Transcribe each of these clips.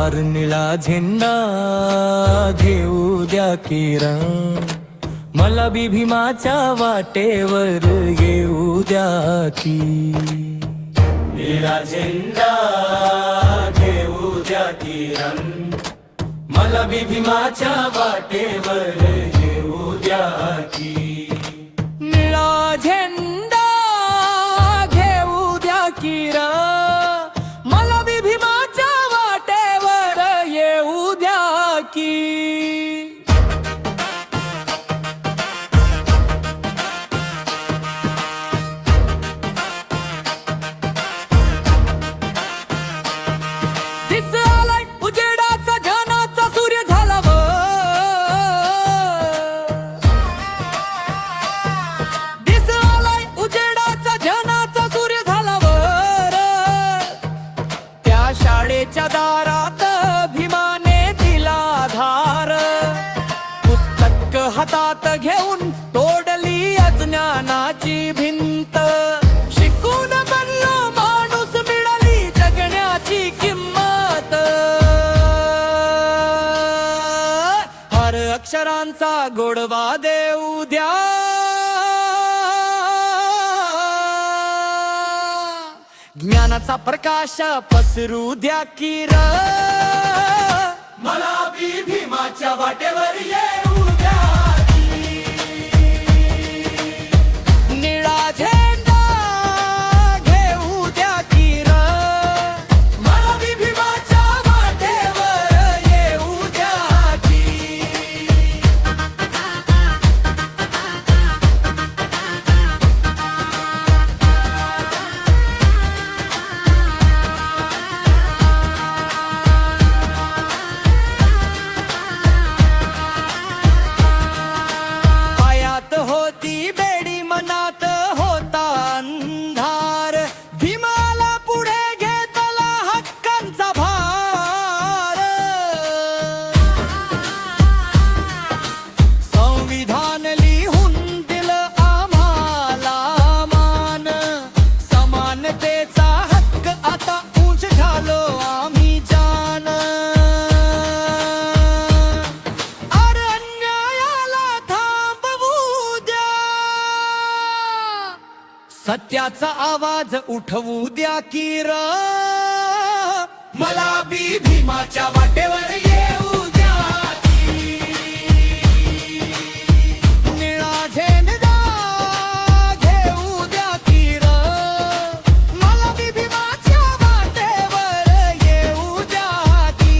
पार निळा झेंडा घेऊ द्या किरण, मला बी भीमाच्या वाटेवर येऊ द्या की. निळा झेंडा घेऊ द्या किरण, मला बी भीमाच्या वाटेवर येऊ द्या की. निळा झेंडा घेऊ द्या किरण, मला बी भीमाच्या वाटेवर येऊ द्या की. दिसालाय उजेडाचा ज्ञानाचा सूर्य झाला वर, दिसालाय उजेडाचा ज्ञानाचा सूर्य झाला वर. त्या शाळेच्या दारात भीमाने दिला धार, पुस्तक हातात घेऊन तोडली अज्ञानाची भिंत. शिकून बनलो माणूस, मिळाली जगण्याची किंमत. हर अक्षरांचा गोडवा देऊ द्या, ज्ञानाचा प्रकाश पसरू द्या किरण, मला बी भीमाच्या वाटेवर येऊ द्या की. निळा झेंडा घेऊ द्या किरण, मला बी भीमाच्या वाटेवर येऊ द्या की. पायात होती बेडी, मनात होता अंधार, भीमाला पुढे घेतला हक्कांचा भार. संविधान लिहून दिलं आम्हाला मान, समानतेचा हक्क आता उंच झालो आम्ही जान. अरे अन्यायाला थांबवू द्या, सत्याचा आवाज उठवू द्या किरण, मला बी भीमाच्या वाटेवर येऊ द्या की. निळा झेंडा घेऊ द्या किरण, मला बी भीमाच्या वाटेवर येऊ द्या की.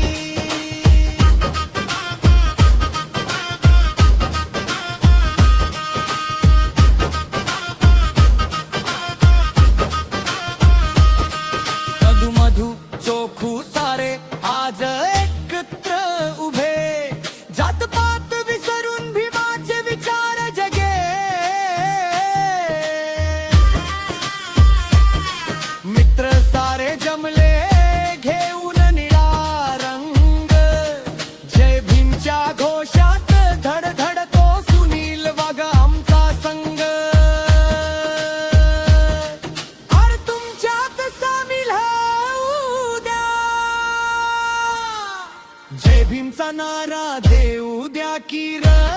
मधु मधु चोखू सारे आज एकत्र उभे, जात पात विसरून भीमाचे विचार जगे. मित्र सारे जमले घेऊन निळा रंग, जय भीमच्या घोषात धडधडतो सुनील वाघ आमचा संग. अरे तुमच्यात सामील होऊ द्या, जय भीमचा नारा देऊ द्या किरण.